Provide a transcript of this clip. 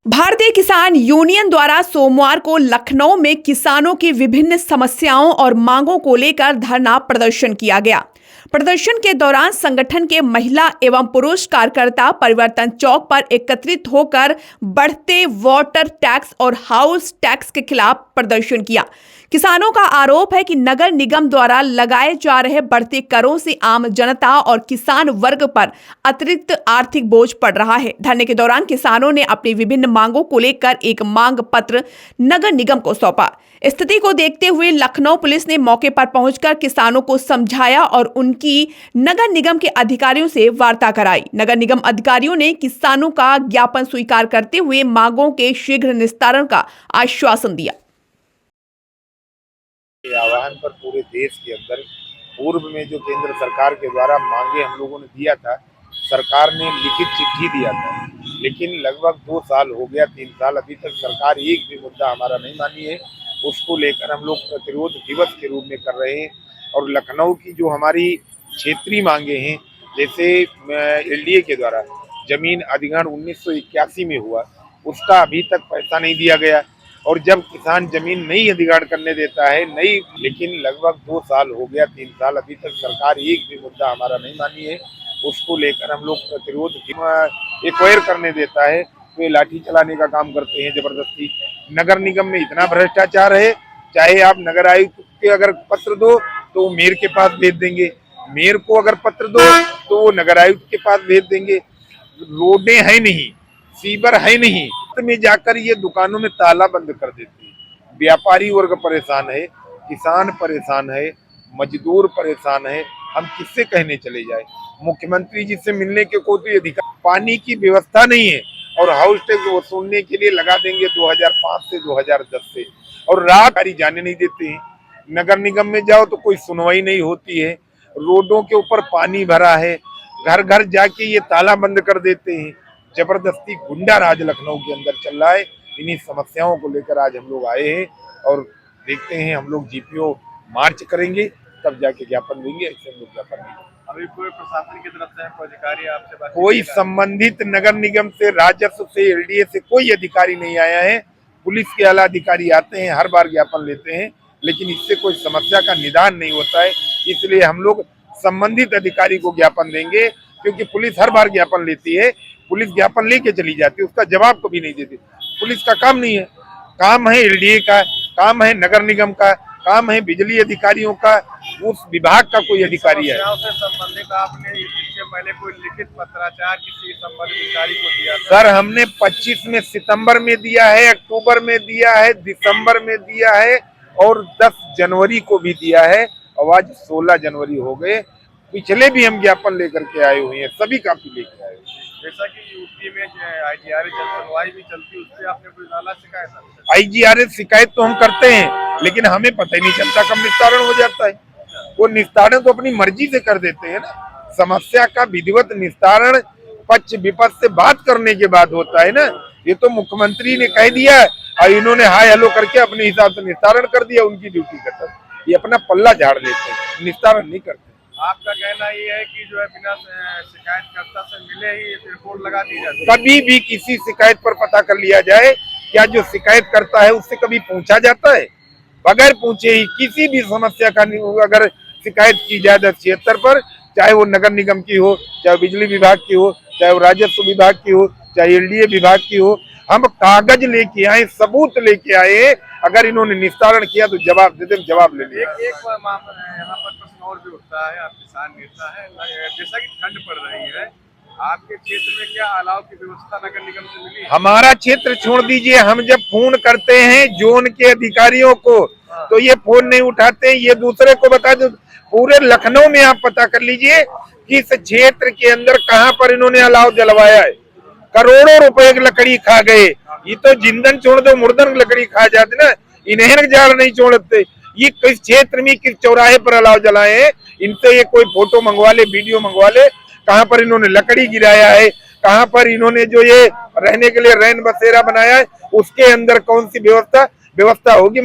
भारतीय किसान यूनियन द्वारा सोमवार को लखनऊ में किसानों की विभिन्न समस्याओं और मांगों को लेकर धरना प्रदर्शन किया गया। प्रदर्शन के दौरान संगठन के महिला एवं पुरुष कार्यकर्ता परिवर्तन चौक पर एकत्रित होकर बढ़ते वाटर टैक्स और हाउस टैक्स के खिलाफ प्रदर्शन किया। किसानों का आरोप है कि नगर निगम द्वारा लगाए जा रहे बढ़ते करों से आम जनता और किसान वर्ग पर अतिरिक्त आर्थिक बोझ पड़ रहा है। धरने के दौरान किसानों ने अपनी विभिन्न मांगों को लेकर एक मांग पत्र नगर निगम को सौंपा। स्थिति को देखते हुए लखनऊ पुलिस ने मौके पर पहुंचकर किसानों को समझाया और उनकी नगर निगम के अधिकारियों से वार्ता कराई। नगर निगम अधिकारियों ने किसानों का ज्ञापन स्वीकार करते हुए मांगों के शीघ्र निस्तारण का आश्वासन दिया। आह्वान पर पूरे देश के अंदर पूर्व में जो केंद्र सरकार के द्वारा मांगे हम लोगों ने दिया था, सरकार ने लिखित चिट्ठी दिया था, लेकिन लगभग 2 साल हो गया, 3 साल, अभी तक सरकार एक भी मुद्दा हमारा नहीं मानी है। उसको लेकर हम लोग प्रतिरोध दिवस के रूप में कर रहे हैं। और लखनऊ की जो हमारी क्षेत्रीय मांगे हैं, जैसे एलडीए के द्वारा जमीन अधिग्रहण 1981 में हुआ, उसका अभी तक पैसा नहीं दिया गया। और जब किसान जमीन नहीं अधिग्रहण करने देता है, नहीं, लेकिन लगभग 2 साल हो गया, 3 साल, अभी तक सरकार एक भी मुद्दा हमारा नहीं मानी है। उसको लेकर हम लोग प्रतिरोध एक्वायर करने देता है तो ये लाठी चलाने का काम करते हैं जबरदस्ती। नगर निगम में इतना भ्रष्टाचार है, चाहे आप नगर आयुक्त के अगर पत्र दो तो वो मेयर के पास भेज देंगे, मेयर को अगर पत्र दो तो वो नगर आयुक्त के पास भेज देंगे। रोडें है नहीं, सीवर है नहीं, में जाकर ये दुकानों में ताला बंद कर देते हैं। व्यापारी वर्ग परेशान है, किसान परेशान है, मजदूर परेशान है। हम किससे कहने चले जाए? मुख्यमंत्री जी से मिलने के कोई अधिकार, पानी की व्यवस्था नहीं है और हाउस टैक्स वसूलने के लिए लगा देंगे 2005 से 2010 से, और रात जाने नहीं देते हैं। नगर निगम में जाओ तो कोई सुनवाई नहीं होती है। रोडों के ऊपर पानी भरा है, घर घर जाके ये ताला बंद कर देते हैं। जबरदस्ती गुंडा राज लखनऊ के अंदर चल रहा है। इन्हीं समस्याओं को लेकर आज हम लोग आए हैं और देखते हैं, हम लोग जीपीओ मार्च करेंगे तब जाके ज्ञापन देंगे। ऐसे हम लोग ज्ञापन देंगे। अभी कोई प्रशासन की तरफ से कोई अधिकारी आपसे बात? कोई संबंधित नगर निगम से, राजस्व से, एलडीए से कोई अधिकारी नहीं आया है। पुलिस के आला अधिकारी आते हैं, हर बार ज्ञापन लेते हैं, लेकिन इससे कोई समस्या का निदान नहीं होता है। इसलिए हम लोग संबंधित अधिकारी को ज्ञापन देंगे, क्योंकि पुलिस हर बार ज्ञापन लेती है, पुलिस ज्ञापन लेके चली जाती है, उसका जवाब कभी नहीं देती। पुलिस का काम नहीं है, काम है एलडीए का, काम है नगर निगम का, काम है बिजली अधिकारियों का, उस विभाग का कोई अधिकारी है। से संबंधित आपने इससे पहले कोई लिखित पत्राचार किसी संबंधित अधिकारी को दिया था? सर, हमने 25 में सितंबर में दिया है, अक्टूबर में दिया है, दिसंबर में दिया है और 10 जनवरी को भी दिया है, और आज 16 जनवरी हो गए। पिछले भी हम ज्ञापन लेकर के आए हुए हैं, सभी कापी लेकर आए हुए हैं। जैसा कि यूपी में आईजीआरएस जन सुनवाई भी चलती है, उससे आपने कोई नाला शिकायत? आईजीआरएस शिकायत तो हम करते हैं, लेकिन हमें पता ही नहीं चलता कब निस्तारण हो जाता है। वो निस्तारण तो अपनी मर्जी से कर देते हैं ना। समस्या का विधिवत निस्तारण पक्ष विपक्ष से बात करने के बाद होता है ना। ये तो मुख्यमंत्री ने कह दिया और इन्होंने हाय हेलो करके अपने हिसाब से निस्तारण कर दिया, उनकी ड्यूटी करता। ये अपना पल्ला झाड़ देते हैं, निस्तारण नहीं करते। आपका कहना ये है कि जो है बिना शिकायतकर्ता से मिले ही रिपोर्ट लगा दी जाती है? कभी भी किसी शिकायत पर पता कर लिया जाए, क्या जो शिकायत करता है उससे कभी पूछा जाता है? बगैर पूछे ही किसी भी समस्या का अगर शिकायत की जाए 1076 पर, चाहे वो नगर निगम की हो, चाहे बिजली विभाग की हो, चाहे वो राजस्व विभाग की हो, चाहे एलडीए विभाग की हो, हम कागज लेके आए, सबूत लेके आए। अगर इन्होंने निस्तारण किया तो जवाब दे दें, जवाब ले लिया। एक यहाँ पर प्रश्न और भी उठता है, आप किसान नेता है, जैसा कि ठंड पड़ रही है, आपके क्षेत्र में क्या अलाव की व्यवस्था नगर निगम से मिली है? हमारा क्षेत्र छोड़ दीजिए, हम जब फोन करते हैं जोन के अधिकारियों को तो ये फोन नहीं उठाते हैं, ये दूसरे को बता दो। पूरे लखनऊ में आप पता कर लीजिए कि इस क्षेत्र के अंदर कहां पर इन्होंने अलाव जलवाया है। करोड़ों रुपए की लकड़ी खा गए। ये तो जिंदन छोड़ दो, मुर्दन लकड़ी खा जाते ना, इन्हें जाड़ नहीं छोड़ते। ये किस क्षेत्र में किस चौराहे पर अलाव जलाए हैं, इनसे ये कोई फोटो मंगवा ले, वीडियो मंगवा ले, कहां पर इन्होंने लकड़ी गिराया है, कहां पर इन्होंने जो ये रहने के लिए रैन बसेरा बनाया है, उसके अंदर कौन सी व्यवस्था होगी।